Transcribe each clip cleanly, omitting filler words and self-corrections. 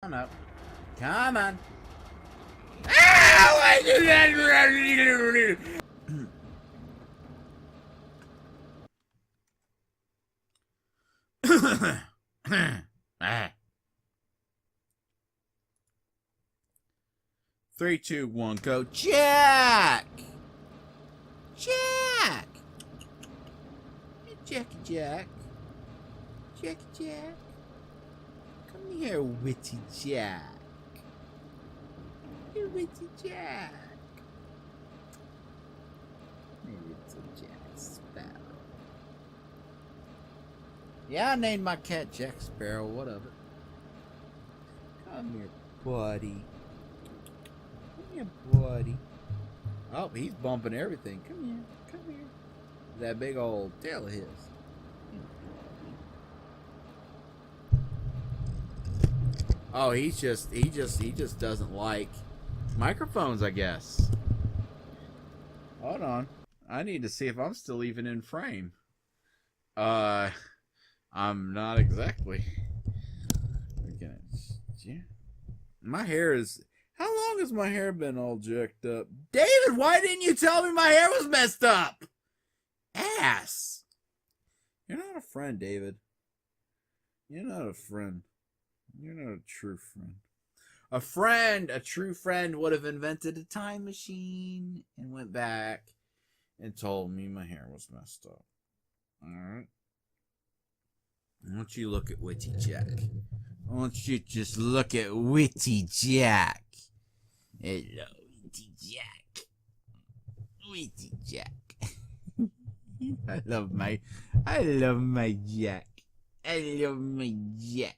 Come up. Come on. Three, two, one, go. Jack! Jack! Hey, Jackie Jack. Jackie Jack. Come here, witty Jack. Hey, witty Jack. Hey, little Jack Sparrow. Yeah, I named my cat Jack Sparrow. What of it? Come here, buddy. Come here, buddy. Oh, he's bumping everything. Come here. Come here. That big old tail of his. Oh, he just doesn't like microphones, I guess. Hold on. I need to see if I'm still even in frame. I'm not exactly. Yeah. My hair is. How long has my hair been all jacked up? David, why didn't you tell me my hair was messed up? Ass. You're not a friend, David. You're not a friend. You're not a true friend. A true friend would have invented a time machine and went back and told me my hair was messed up. Alright? I want you to look at Witty Jack. I want you to just look at Witty Jack. Hello, Witty Jack. Witty Jack. I love my Jack. I love my Jack.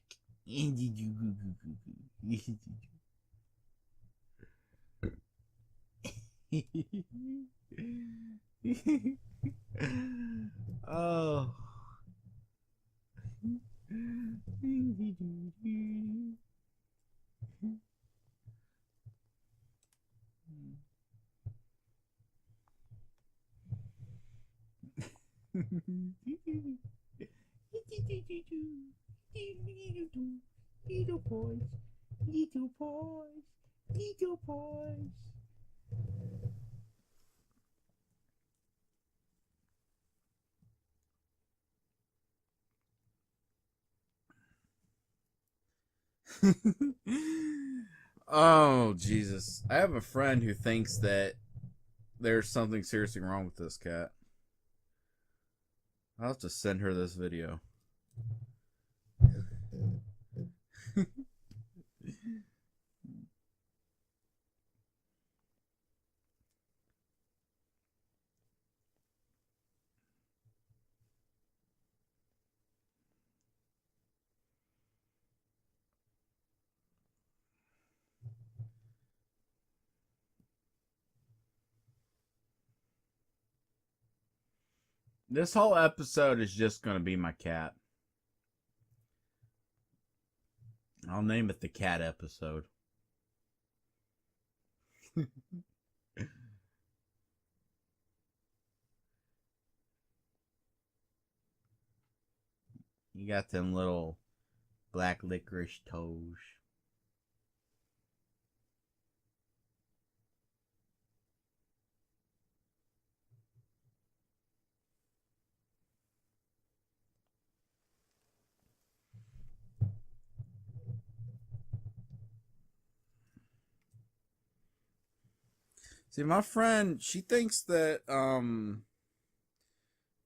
Oh. Little boys, little boys, little boys. Oh, Jesus. I have a friend who thinks that there's something seriously wrong with this cat. I'll have to send her this video. This whole episode is just going to be my cat. I'll name it the cat episode. You got them little black licorice toes. See, my friend, she thinks that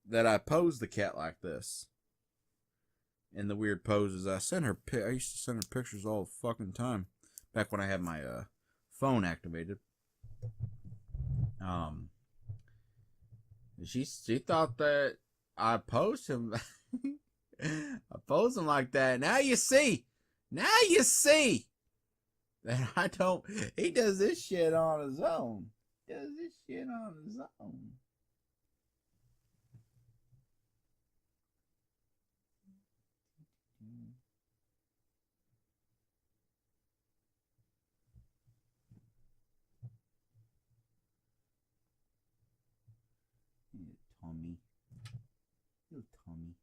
that I pose the cat like this. In the weird poses. I used to send her pictures all the fucking time. Back when I had my phone activated. She thought that I posed him I posed him like that. Now you see that I don't. He does this shit on his own. Tommy. Little Tommy.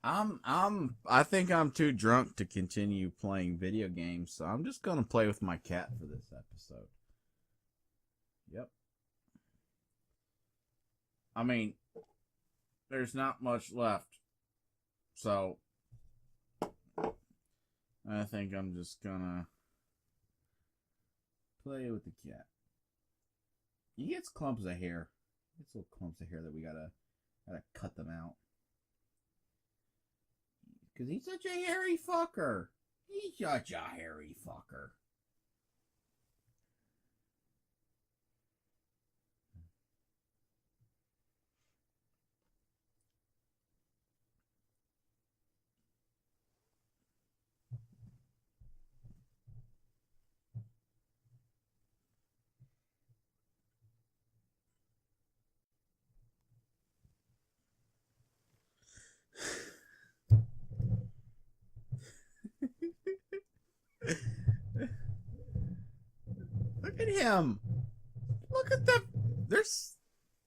I think I'm too drunk to continue playing video games, so I'm just gonna play with my cat for this episode. Yep. I mean, there's not much left, so I think I'm just gonna play with the cat. He gets clumps of hair. He gets little clumps of hair that we gotta cut them out. Cause he's such a hairy fucker. He's such a hairy fucker. Look at him. Look at the. There's.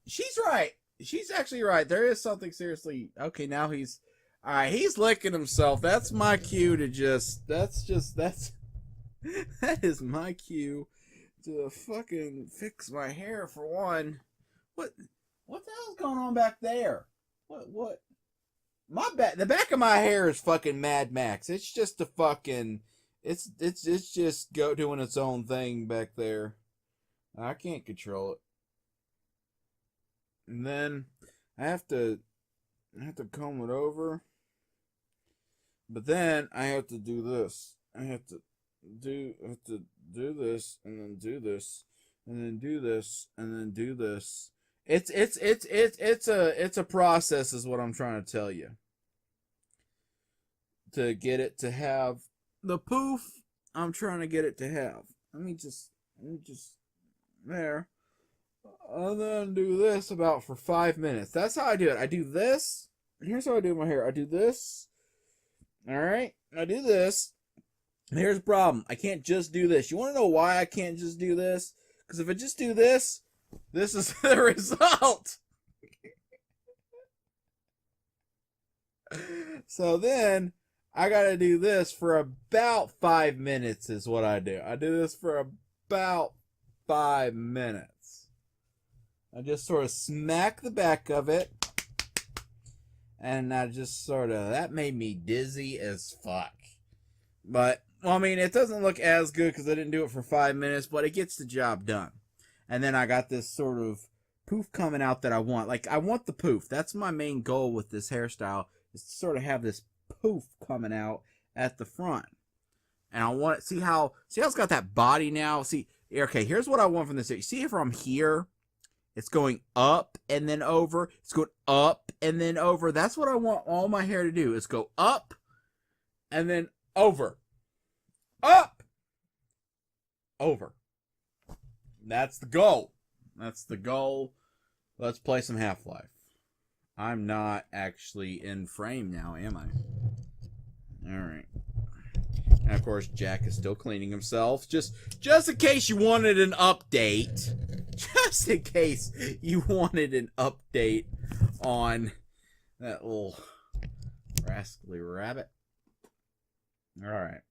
She's right. She's actually right. There is something seriously. Okay, now he's. All right, he's licking himself. That's my cue to just. That's. That is my cue to fucking fix my hair for one. What the hell's going on back there? What? The back of my hair is fucking Mad Max. It's just a fucking. It's just doing its own thing back there. I can't control it. And then I have to comb it over. But then I have to do this. I have to do this and then do this and then do this and then do this. It's a process is what I'm trying to tell you. To get it to have the poof I'm trying to get it to have. Let me just there. And then do this about for 5 minutes. That's how I do it. I do this. Here's how I do my hair. I do this. Alright? I do this. And here's the problem. I can't just do this. You want to know why I can't just do this? Because if I just do this, this is the result. So then I gotta do this for about 5 minutes is what I do. I do this for about 5 minutes. I just sort of smack the back of it. And I just sort of, that made me dizzy as fuck. But, well, I mean, it doesn't look as good because I didn't do it for 5 minutes, but it gets the job done. And then I got this sort of poof coming out that I want. Like, I want the poof. That's my main goal with this hairstyle, is to sort of have this poof coming out at the front. And I want to see how it's got that body now. See, okay, here's what I want from this. You see from here, it's going up and then over. It's going up and then over. That's what I want all my hair to do, is go up and then over. Up, over. That's the goal. That's the goal. Let's play some Half-Life. I'm not actually in frame now, am I? Alright. And of course, Jack is still cleaning himself. Just in case you wanted an update. Just in case you wanted an update on that little rascally rabbit. Alright.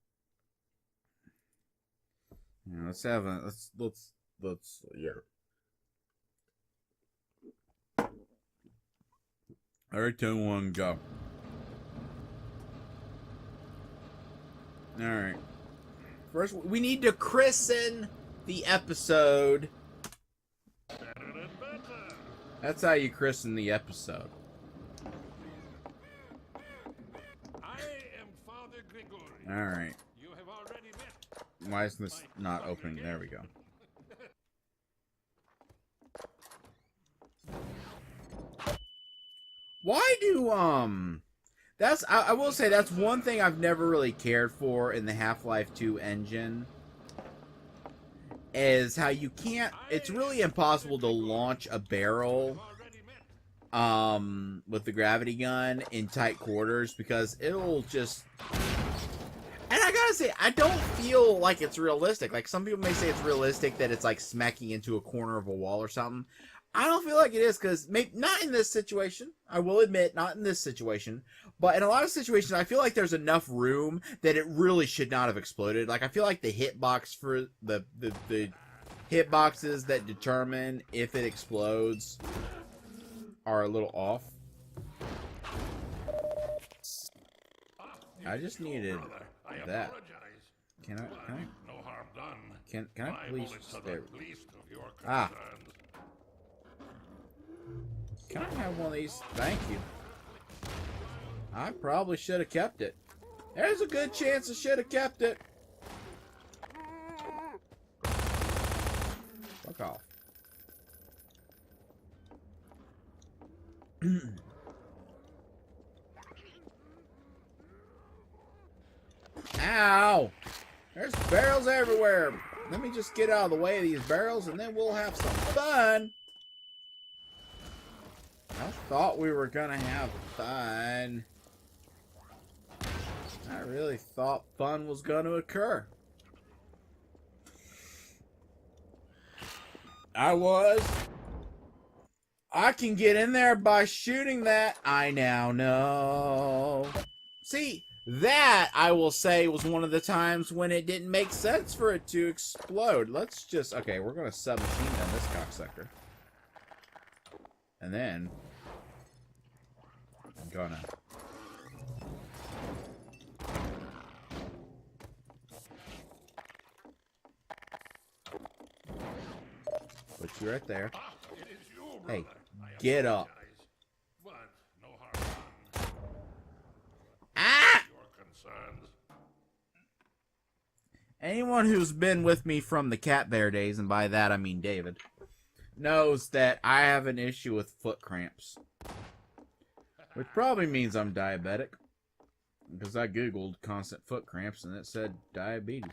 Now let's have a let's here. Alright, 2, 1, go. Alright. First, we need to christen the episode. That's how you christen the episode. I am Father Gregory. Alright. You have already met. Why is this not opening? There we go. Why do, that's, I will say that's one thing I've never really cared for in the Half-Life 2 engine, is how you can't, it's really impossible to launch a barrel, with the gravity gun in tight quarters, because it'll just, and I gotta say, I don't feel like it's realistic. Like, some people may say it's realistic that it's like smacking into a corner of a wall or something. I don't feel like it is because maybe not in this situation. I will admit, not in this situation, but in a lot of situations, I feel like there's enough room that it really should not have exploded. Like I feel like the hitbox for the hitboxes that determine if it explodes are a little off. I just needed that. Can I? No harm done. Can I My please? bullets are There. the least of your Ah. concerns. Can I have one of these? Thank you. I probably should have kept it. There's a good chance I should have kept it. Fuck off. Ow! There's barrels everywhere. Let me just get out of the way of these barrels and then we'll have some fun. I thought we were gonna have fun. I really thought fun was gonna occur. I can get in there by shooting that. I now know. See, that, I will say, was one of the times when it didn't make sense for it to explode. Let's just... Okay, we're going to submachine gun this cocksucker. And then... I'm gonna... Put you right there. It is you, Hey, brother. I get up. apologize, but no harm done. Ah! Your concerns. Anyone who's been with me from the Cat Bear days, and by that I mean David, knows that I have an issue with foot cramps. Which probably means I'm diabetic. Because I googled constant foot cramps and it said diabetes.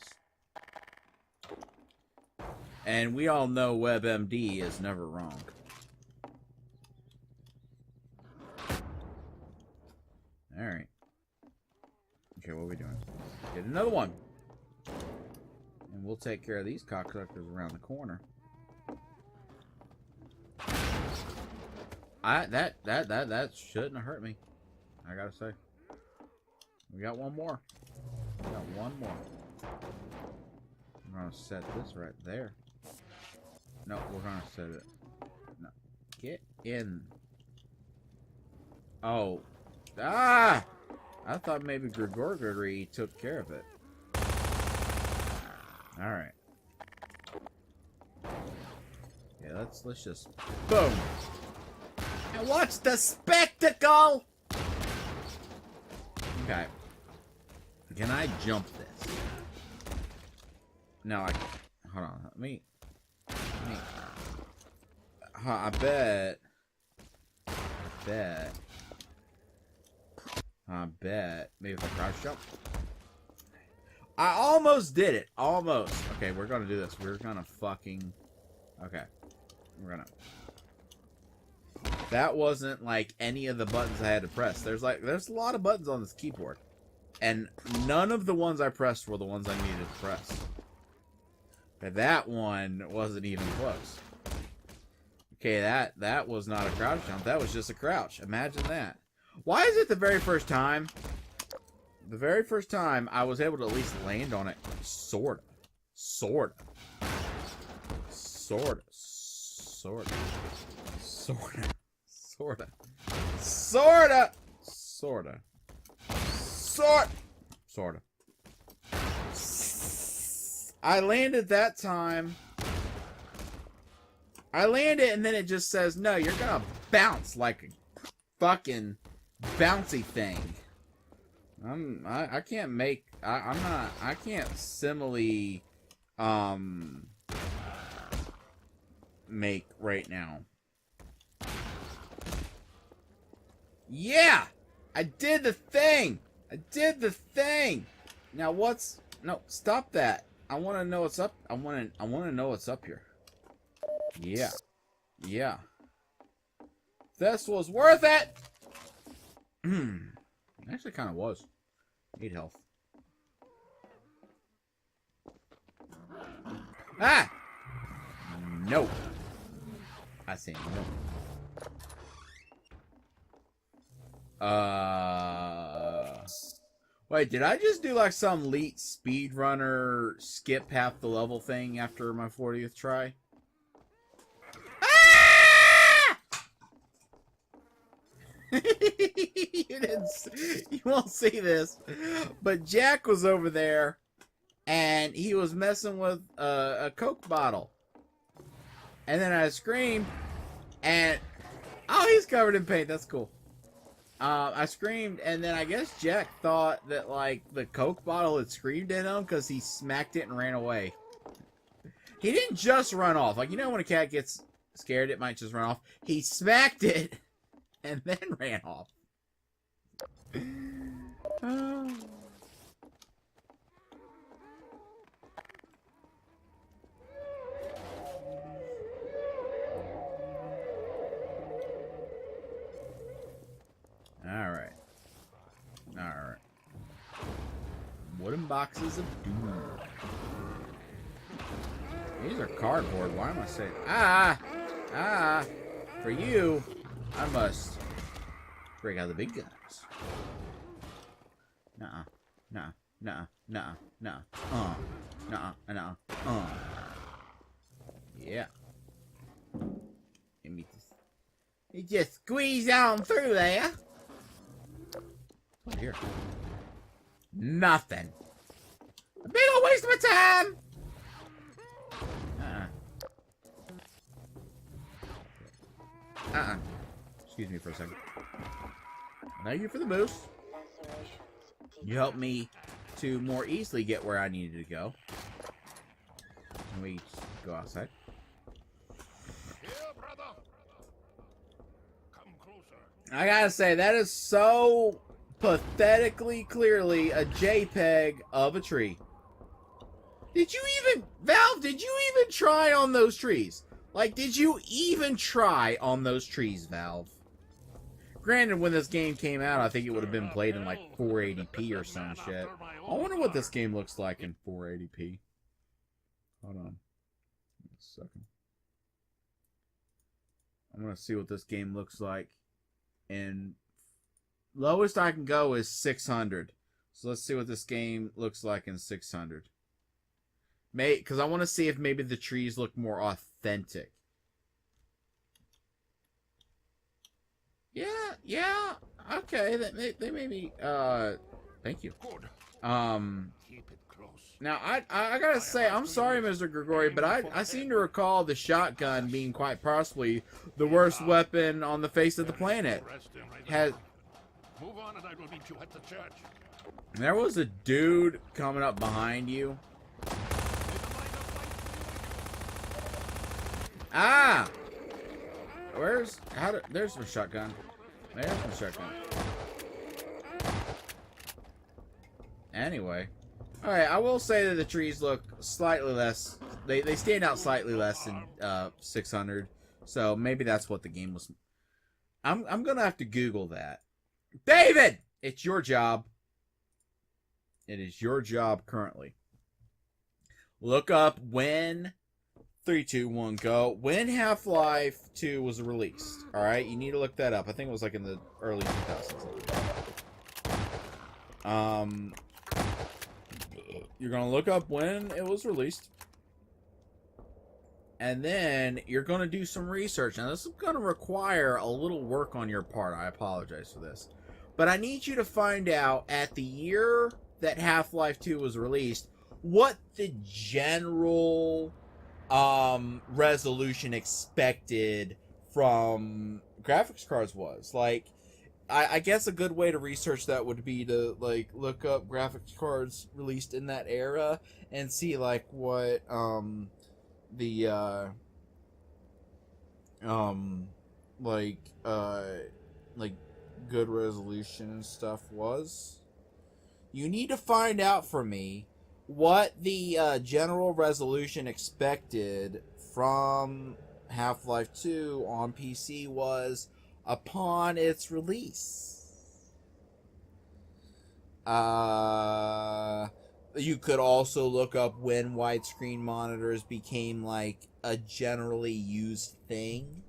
And we all know WebMD is never wrong. Alright. Okay, what are we doing? Get another one. And we'll take care of these cocksuckers around the corner. That shouldn't have hurt me. I gotta say. We got one more. We got one more. I'm gonna set this right there. No, we're gonna set it. No. Get in. Oh. Ah! I thought maybe Grigori took care of it. Alright. Yeah, let's just boom! And watch the spectacle! Okay. Can I jump this? No, I can't. Hold on. Let me. I bet. Maybe if I crouch jump. I almost did it. Almost. Okay, we're gonna do this. We're gonna fucking. Okay. We're gonna. That wasn't like any of the buttons I had to press. There's a lot of buttons on this keyboard. And none of the ones I pressed were the ones I needed to press. But that one wasn't even close. Okay, that was not a crouch jump. That was just a crouch. Imagine that. Why is it the very first time I was able to at least land on it? Sorta. I landed that time. I landed and then it just says, no, you're gonna bounce like a fucking bouncy thing. I can't make, I can't simile, make right now. Yeah! I did the thing! Now what's... No, stop that. I want to know what's up. I want to know what's up here. Yeah. This was worth it! Actually kind of was. Need health. Ah! No. I see him. Wait, did I just do like some elite speedrunner skip half the level thing after my 40th try? Ah! You won't see this, but Jack was over there and he was messing with a Coke bottle. And then I screamed and oh, he's covered in paint. That's cool. I screamed, and then I guess Jack thought that, like, the Coke bottle had screamed at him because he smacked it and ran away. He didn't just run off. Like, you know when a cat gets scared, it might just run off. He smacked it and then ran off. Alright. Alright. Wooden boxes of doom. These are cardboard. Why am I saying... Ah! For you, I must break out the big guns. Nuh-uh. Nuh-uh. Nuh-uh. Nuh-uh. Nuh-uh. Nuh-uh. Nuh-uh. Yeah. Let me just squeeze on through there. Here. Nothing. A big old waste of my time. Excuse me for a second. Thank you for the boost. You helped me to more easily get where I needed to go. Can we go outside? Here, brother. Come closer. I gotta say, that is so pathetically clearly a JPEG of a tree. Did you even, Valve, did you even try on those trees? Like, did you even try on those trees, Valve? Granted, when this game came out, I think it would have been played in like 480p or some shit. I wonder what this game looks like in 480p. Hold on. A second. I'm gonna see what this game looks like in... Lowest I can go is 600. So let's see what this game looks like in 600. Because I want to see if maybe the trees look more authentic. Yeah. Okay, they may be. Thank you. Good. Keep it close. Now I gotta say, I'm sorry, Mr. Grigori, but I seem to recall the shotgun being quite possibly the worst weapon on the face of the planet. Move on and I will meet you at the church. There was a dude coming up behind you. Ah! There's my shotgun. There's my shotgun. Anyway. Alright, I will say that the trees look slightly less. They stand out slightly less than 600. So maybe that's what the game was. I'm gonna have to Google that. David! It's your job. It is your job currently. Look up when 3, 2, 1, go. When Half-Life 2 was released. Alright, you need to look that up. I think it was like in the early 2000s. You're gonna look up when it was released. And then you're gonna do some research. Now this is gonna require a little work on your part. I apologize for this. But I need you to find out at the year that Half-Life 2 was released, what the general resolution expected from graphics cards was. Like, I guess a good way to research that would be to like look up graphics cards released in that era and see like what like good resolution and stuff was. You need to find out for me what the general resolution expected from Half-Life 2 on PC was upon its release. You could also look up when widescreen monitors became like a generally used thing.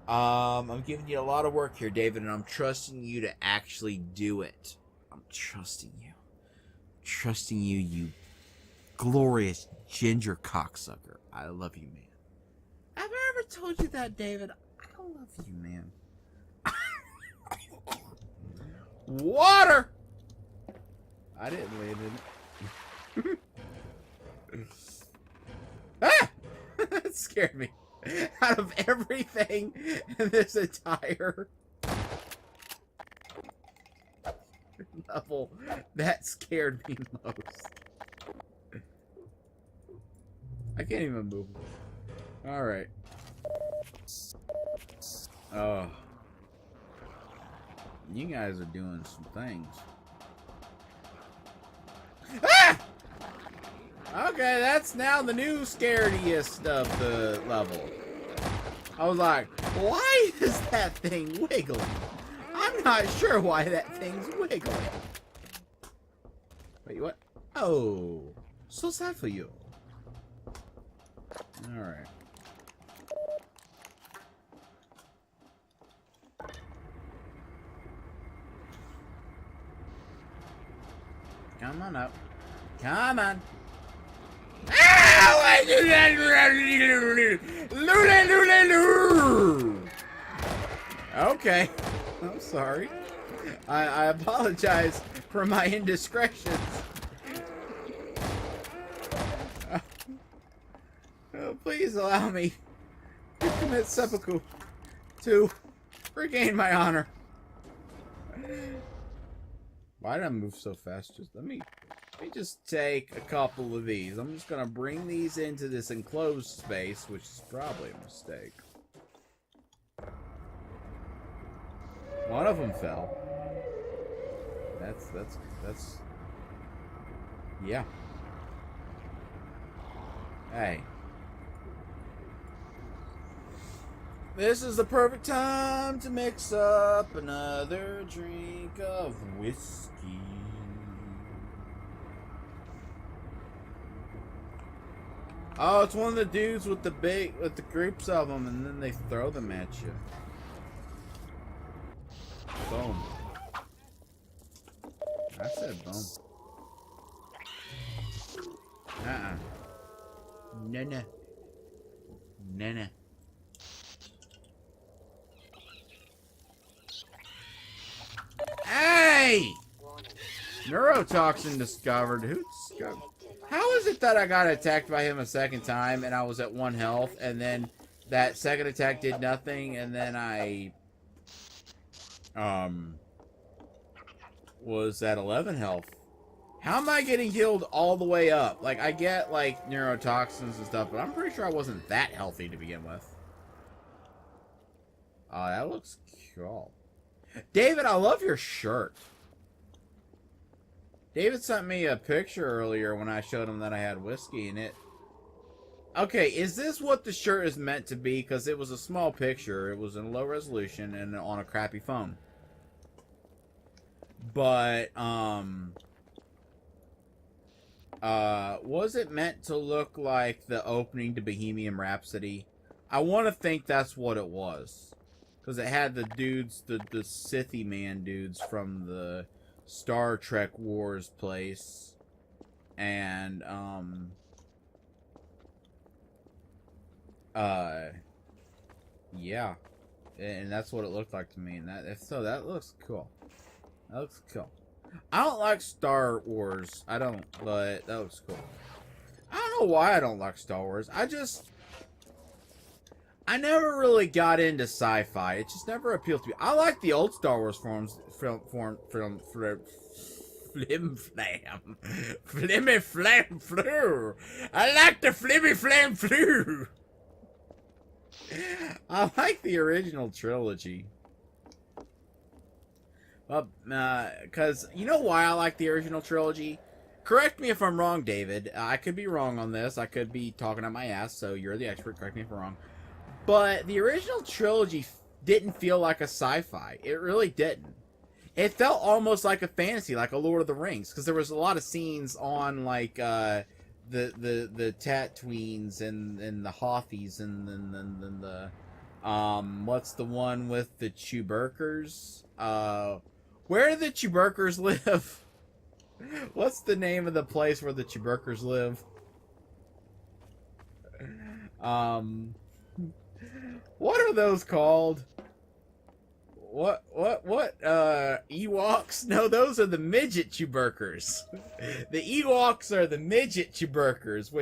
I'm giving you a lot of work here, David, and I'm trusting you to actually do it. I'm trusting you. Trusting you, you glorious ginger cocksucker. I love you, man. Have I ever told you that, David? I love you, man. Water! I didn't land in it. Ah! That scared me. Out of everything in this entire level, that scared me most. I can't even move. Alright. Oh. You guys are doing some things. Ah! Okay, that's now the new scariest of the level. I was like, why is that thing wiggling? I'm not sure why that thing's wiggling. Wait, what? Oh, so sad for you. Alright. Come on up. Come on. Okay. I'm sorry. I apologize for my indiscretions. Please allow me to commit seppuku to regain my honor. Why did I move so fast? Just let me just take a couple of these. I'm just gonna bring these into this enclosed space, which is probably a mistake. One of them fell. That's yeah. Hey. This is the perfect time to mix up another drink of whiskey. Oh, it's one of the dudes with the groups of them, and then they throw them at you. Boom. I said boom. No. Hey! Neurotoxin discovered. Who discovered? How is it that I got attacked by him a second time and I was at 1 health, and then that second attack did nothing, and then I was at 11 health? How am I getting healed all the way up? Like, I get like neurotoxins and stuff, but I'm pretty sure I wasn't that healthy to begin with. Oh, that looks cool. David, I love your shirt. David sent me a picture earlier when I showed him that I had whiskey in it. Okay, is this what the shirt is meant to be? Because it was a small picture. It was in low resolution and on a crappy phone. But, was it meant to look like the opening to Bohemian Rhapsody? I want to think that's what it was. Because it had the dudes, the Scythy Man dudes from the Star Trek Wars place. And, yeah. And that's what it looked like to me. And that looks cool. That looks cool. I don't like Star Wars. I don't, but that looks cool. I don't know why I don't like Star Wars. I never really got into sci-fi. It just never appealed to me. I like the old Star Wars flim flam. Flimmy flam flu. I like the flimmy flam flu. I like the original trilogy. Because, you know why I like the original trilogy? Correct me if I'm wrong, David. I could be wrong on this. I could be talking out my ass, so you're the expert. Correct me if I'm wrong. But the original trilogy didn't feel like a sci-fi. It really didn't. It felt almost like a fantasy, like a Lord of the Rings, because there was a lot of scenes on, like, the Tatooines and the Hothies and the What's the one with the Chewburkers? Where do the Chewburkers live? What's the name of the place where the Chewburkers live? What are those called? What, Ewoks? No, those are the midget Chewburkers. The Ewoks are the midget Chewburkers,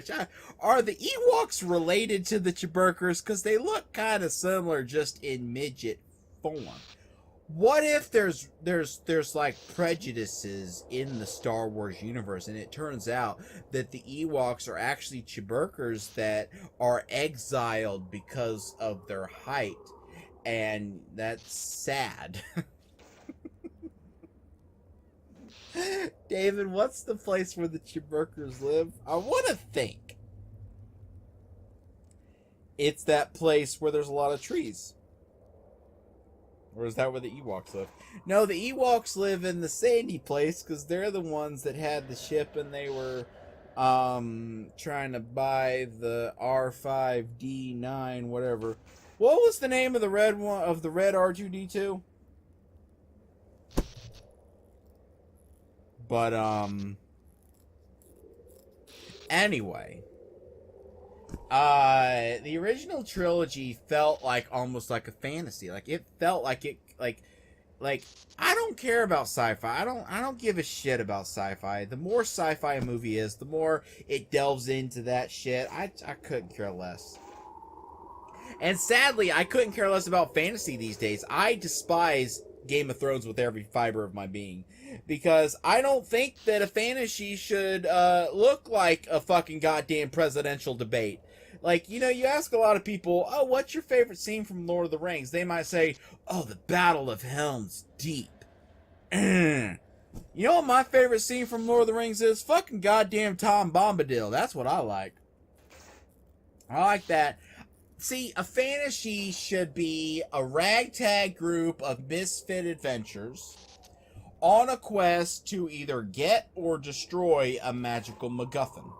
are the Ewoks related to the Chewburkers? Because they look kind of similar, just in midget form. What if there's like prejudices in the Star Wars universe, and it turns out that the Ewoks are actually Chewburkers that are exiled because of their height? And that's sad. David, what's the place where the Chewburkers live? I want to think. It's that place where there's a lot of trees. Or is that where the Ewoks live? No, the Ewoks live in the sandy place because they're the ones that had the ship and they were trying to buy the R5D9, whatever. What was the name of the red one, of the red R2D2? But anyway, the original trilogy felt like almost like a fantasy. Like it felt like it like I don't care about sci-fi. I don't give a shit about sci-fi. The more sci-fi a movie is, the more it delves into that shit. I couldn't care less. And sadly, I couldn't care less about fantasy these days. I despise Game of Thrones with every fiber of my being. Because I don't think that a fantasy should look like a fucking goddamn presidential debate. Like, you know, you ask a lot of people, oh, what's your favorite scene from Lord of the Rings? They might say, oh, the Battle of Helm's Deep. You know what my favorite scene from Lord of the Rings is? Fucking goddamn Tom Bombadil. That's what I like. I like that. See, a fantasy should be a ragtag group of misfit adventurers on a quest to either get or destroy a magical MacGuffin.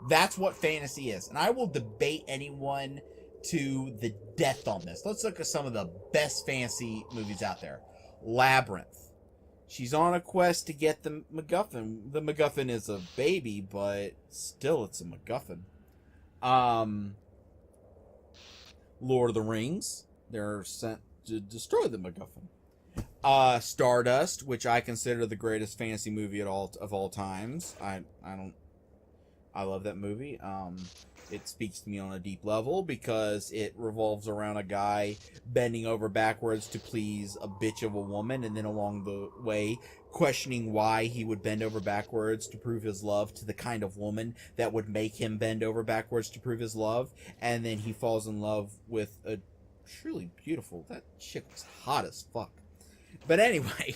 That's what fantasy is. And I will debate anyone to the death on this. Let's look at some of the best fantasy movies out there. Labyrinth. She's on a quest to get the MacGuffin. The MacGuffin is a baby, but still it's a MacGuffin. Lord of the Rings. They're sent to destroy the MacGuffin. Stardust, which I consider the greatest fantasy movie of all times. I love that movie. It speaks to me on a deep level because it revolves around a guy bending over backwards to please a bitch of a woman, and then along the way questioning why he would bend over backwards to prove his love to the kind of woman that would make him bend over backwards to prove his love. And then he falls in love with a truly beautiful, that chick was hot as fuck. But anyway,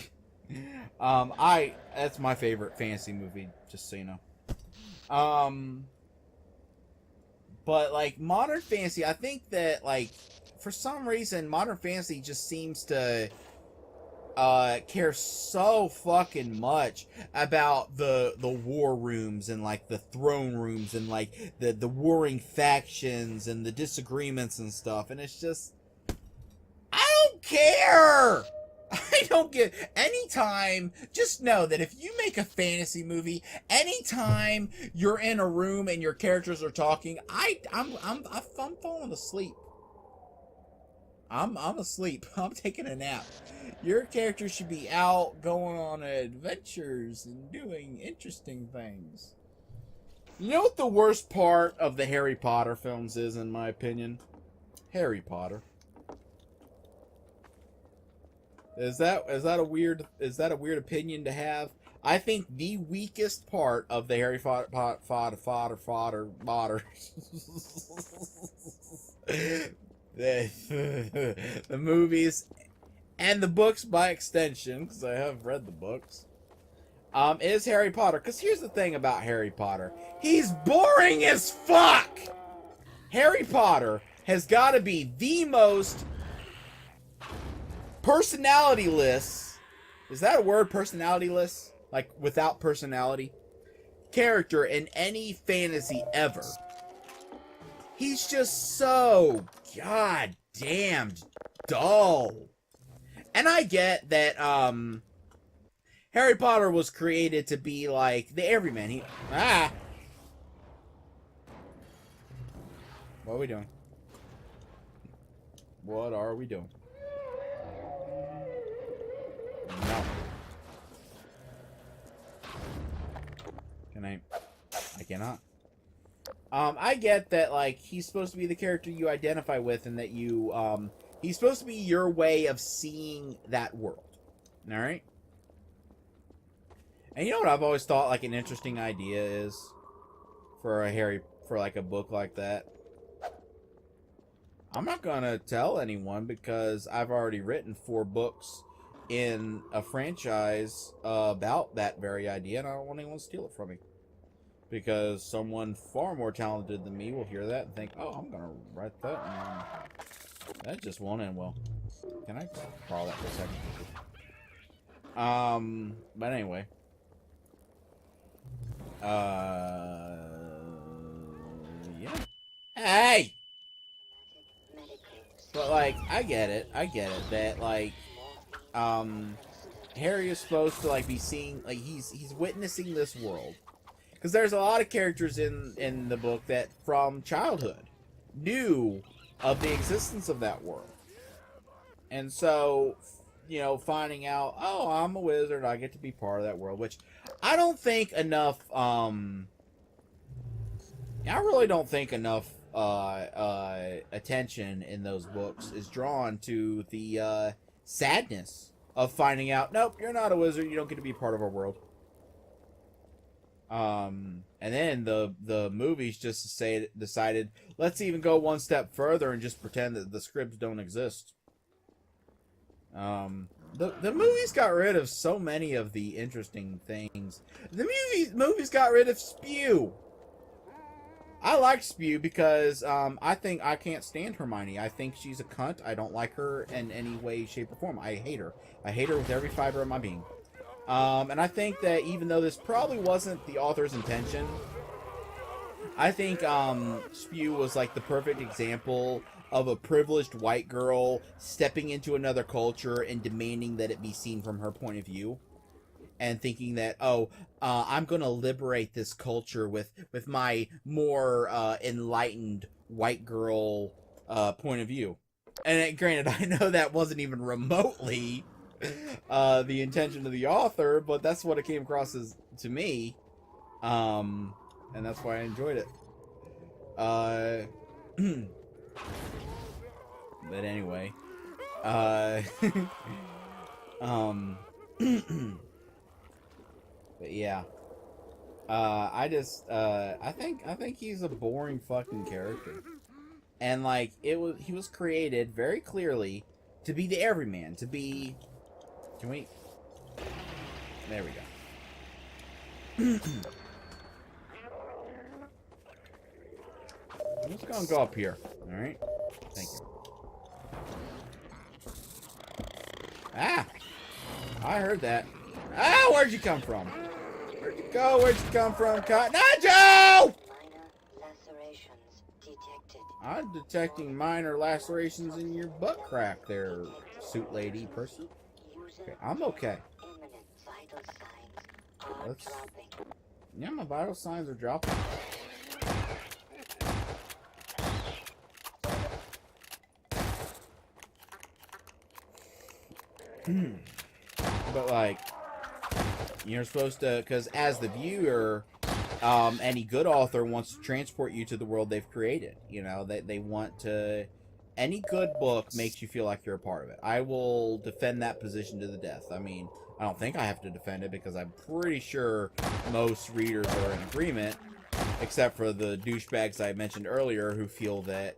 that's my favorite fantasy movie, just so you know. But like modern fantasy, I think that like for some reason modern fantasy just seems to care so fucking much about the war rooms and like the throne rooms and like the warring factions and the disagreements and stuff, and it's just I don't care. I don't get anytime. Just know that if you make a fantasy movie, anytime you're in a room and your characters are talking, I'm falling asleep. I'm asleep. I'm taking a nap. Your character should be out going on adventures and doing interesting things. You know what the worst part of the Harry Potter films is, in my opinion? Harry Potter. Is that a weird opinion to have? I think the weakest part of the Harry Potter the movies and the books by extension, because I have read the books, is Harry Potter. Because here's the thing about Harry Potter. He's boring as fuck! Harry Potter has got to be the most personality-less, is that a word, personality-less? Like, without personality? Character in any fantasy ever. He's just so, god damned dull. And I get that Harry Potter was created to be like the everyman. What are we doing? What are we doing? No. Can I cannot. I get that, like, he's supposed to be the character you identify with, and that you, he's supposed to be your way of seeing that world. Alright? And you know what I've always thought, like, an interesting idea is? For a book like that? I'm not gonna tell anyone, because I've already written 4 books in a franchise about that very idea, and I don't want anyone to steal it from me. Because someone far more talented than me will hear that and think, oh, I'm gonna write that, and that just won't end well. Can I borrow that for a second? But anyway. Yeah. Hey! But, like, I get it, that, like, Harry is supposed to, like, be seeing, like, he's witnessing this world. Because there's a lot of characters in the book that, from childhood, knew of the existence of that world. And so, you know, finding out, oh, I'm a wizard, I get to be part of that world, which I don't think enough, I really don't think enough attention in those books is drawn to the sadness of finding out, nope, you're not a wizard, you don't get to be part of our world. And then the movies just decided, let's even go one step further and just pretend that the scripts don't exist. The movies got rid of so many of the interesting things. The movies got rid of Spew. I like Spew because I think I can't stand Hermione. I think she's a cunt. I don't like her in any way, shape, or form. I hate her. I hate her with every fiber of my being. And I think that even though this probably wasn't the author's intention, I think Spew was like the perfect example of a privileged white girl stepping into another culture and demanding that it be seen from her point of view. And thinking that, oh, I'm going to liberate this culture with my more enlightened white girl point of view. And granted, I know that wasn't even remotely the intention of the author, but that's what it came across as to me, and that's why I enjoyed it. But anyway, but yeah, I think he's a boring fucking character, and like he was created very clearly to be the everyman, to be. Can we? There we go. I'm just gonna go up here. Alright? Thank you. Ah! I heard that. Ah! Where'd you come from? Where'd you go? Where'd you come from, Cotton Eye Joe? I'm detecting minor lacerations in your butt crack there, suit lady person. Okay, I'm okay. Yeah, my vital signs are dropping. But like, you're supposed to, because as the viewer, any good author wants to transport you to the world they've created. You know, they want to. Any good book makes you feel like you're a part of it. I will defend that position to the death. I mean, I don't think I have to defend it because I'm pretty sure most readers are in agreement, except for the douchebags I mentioned earlier who feel that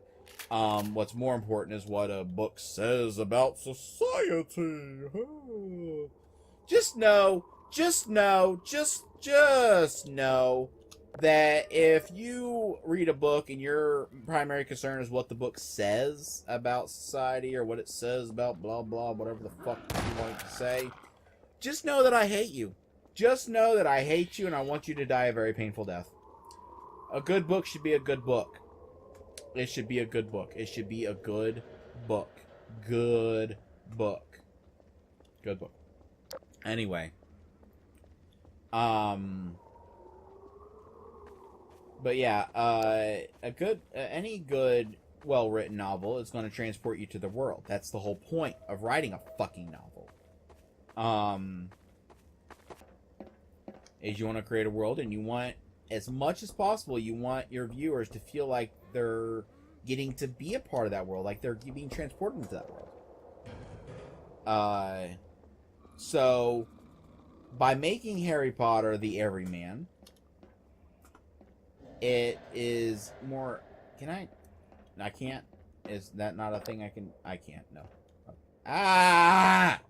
what's more important is what a book says about society. Just know that if you read a book and your primary concern is what the book says about society or what it says about blah blah, whatever the fuck you want to say, just know that I hate you. Just know that I hate you and I want you to die a very painful death. A good book should be a good book. It should be a good book. It should be a good book. Good book. Good book. Anyway. But yeah, any good, well-written novel is going to transport you to the world. That's the whole point of writing a fucking novel. Is you want to create a world, and you want, as much as possible, you want your viewers to feel like they're getting to be a part of that world, like they're being transported into that world. So, by making Harry Potter the everyman, it is more... I can't? Is that not a thing I can... I can't, no. Ah!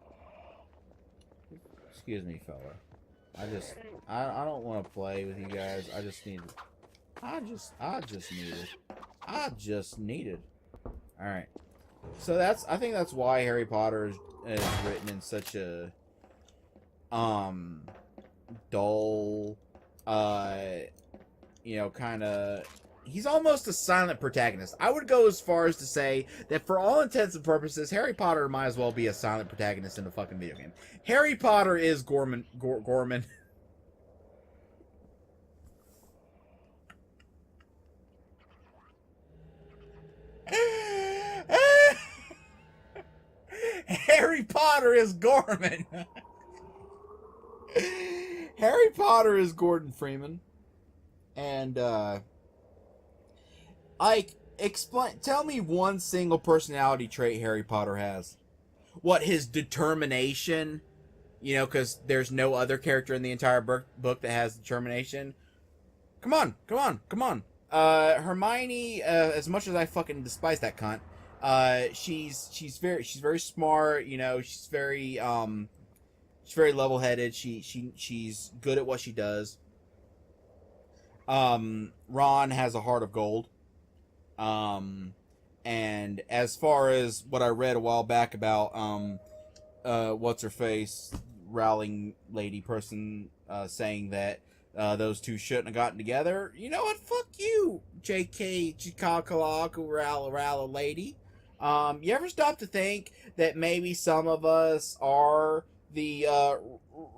Excuse me, fella. I don't want to play with you guys. I just needed. Alright. So I think that's why Harry Potter is written in such a, dull, kind of... He's almost a silent protagonist. I would go as far as to say that for all intents and purposes, Harry Potter might as well be a silent protagonist in a fucking video game. Harry Potter is Gorman. Harry Potter is Gorman. Harry Potter is Gordon Freeman. And, tell me one single personality trait Harry Potter has. What, his determination? Because there's no other character in the entire book that has determination. Come on. Hermione, as much as I fucking despise that cunt, she's very smart, she's very level-headed, she's good at what she does. Ron has a heart of gold. And as far as what I read a while back about, what's her face, Rowling lady person, saying that, those two shouldn't have gotten together. You know what? Fuck you, J.K. Rowling lady. You ever stop to think that maybe some of us are the,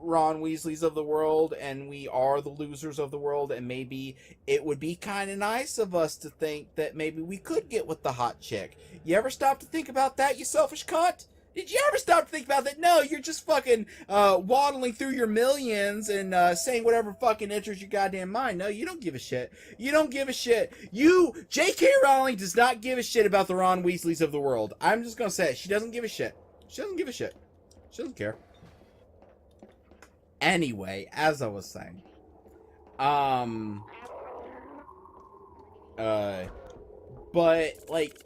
Ron Weasleys of the world, and we are the losers of the world, and maybe it would be kind of nice of us to think that maybe we could get with the hot chick. You ever stop to think about that, you selfish cunt? Did you ever stop to think about that? No, you're just fucking waddling through your millions and saying whatever fucking enters your goddamn mind. No, you don't give a shit. You don't give a shit. J.K. Rowling does not give a shit about the Ron Weasleys of the world. I'm just gonna say it. She doesn't give a shit. She doesn't give a shit. She doesn't care. Anyway, as I was saying, but, like,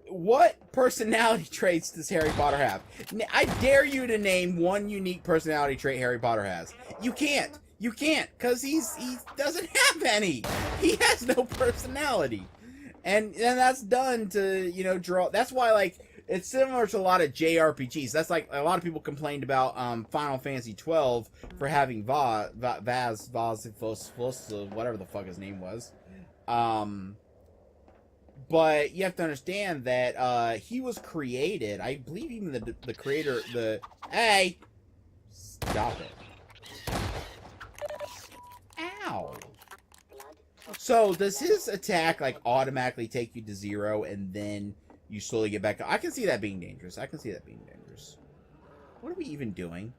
what personality traits does Harry Potter have? I dare you to name one unique personality trait Harry Potter has. You can't. You can't, because he doesn't have any. He has no personality. And that's done to, draw... That's why, like, it's similar to a lot of JRPGs. That's like, a lot of people complained about Final Fantasy 12 for having Vaz, whatever the fuck his name was. But you have to understand that he was created, I believe even the creator, hey! Stop it. Ow! So, does his attack, like, automatically take you to 0 and then you slowly get back up? I can see that being dangerous. What are we even doing?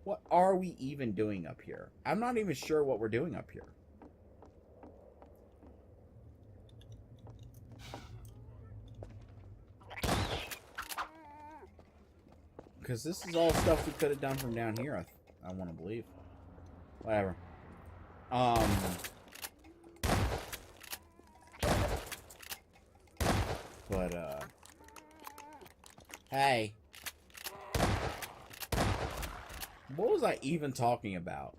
What are we even doing up here? I'm not even sure what we're doing up here. Because this is all stuff we could have done from down here, I want to believe. Whatever. But, hey. What was I even talking about?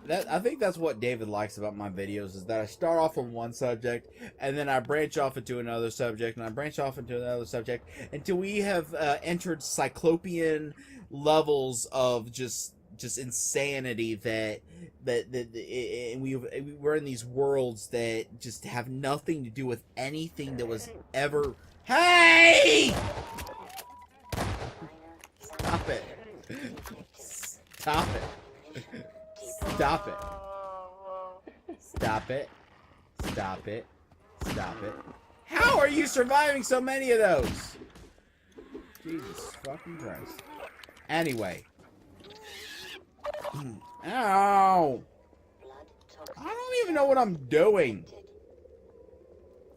I think that's what David likes about my videos, is that I start off on one subject, and then I branch off into another subject, and I branch off into another subject, until we have entered cyclopean levels of just just insanity that we're in these worlds that just have nothing to do with anything that was ever. Hey! Stop it! Stop it! Stop it! Stop it! Stop it! Stop it! How are you surviving so many of those? Jesus fucking Christ. Anyway. Ow! I don't even know what I'm doing.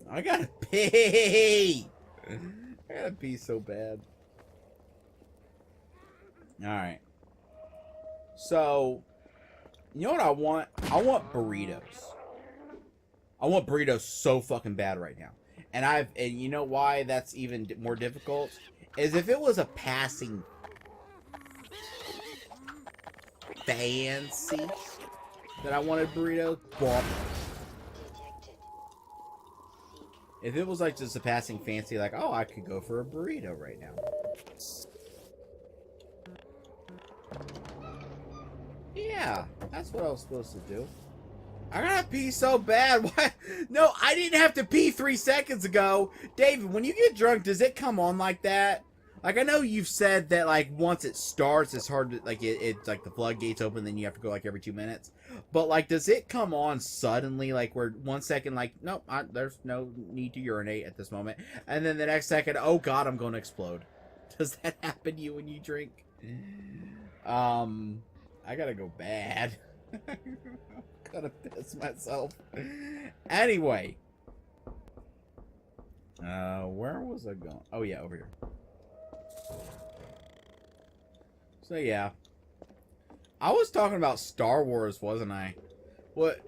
I gotta pee! I gotta pee so bad. Alright. So, you know what I want? I want burritos. I want burritos so fucking bad right now. And you know why that's even more difficult? Is if it was a passing fancy that I wanted burritos, well, if it was like just a passing fancy, like, oh, I could go for a burrito right now. Yeah, that's what I was supposed to do. I gotta pee so bad. Why? No, I didn't have to pee 3 seconds ago. David, when you get drunk, does it come on like that? Like, I know you've said that, like, once it starts, it's hard to, like, it's like the floodgates open, then you have to go, like, every 2 minutes. But, like, does it come on suddenly, like, where 1 second, like, nope, there's no need to urinate at this moment. And then the next second, oh, God, I'm going to explode. Does that happen to you when you drink? I gotta go bad. Gotta piss myself. Anyway. Where was I going? Oh, yeah, over here. So, yeah. I was talking about Star Wars, wasn't I? What?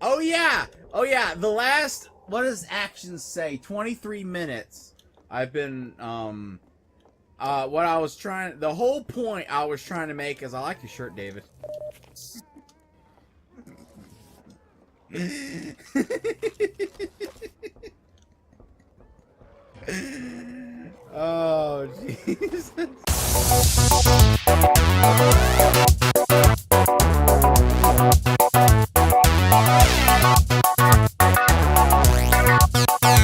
Oh, yeah! Oh, yeah, the last... What does actions say? 23 minutes. I've been, what I was trying... The whole point I was trying to make is... I like your shirt, David. Oh, Jesus.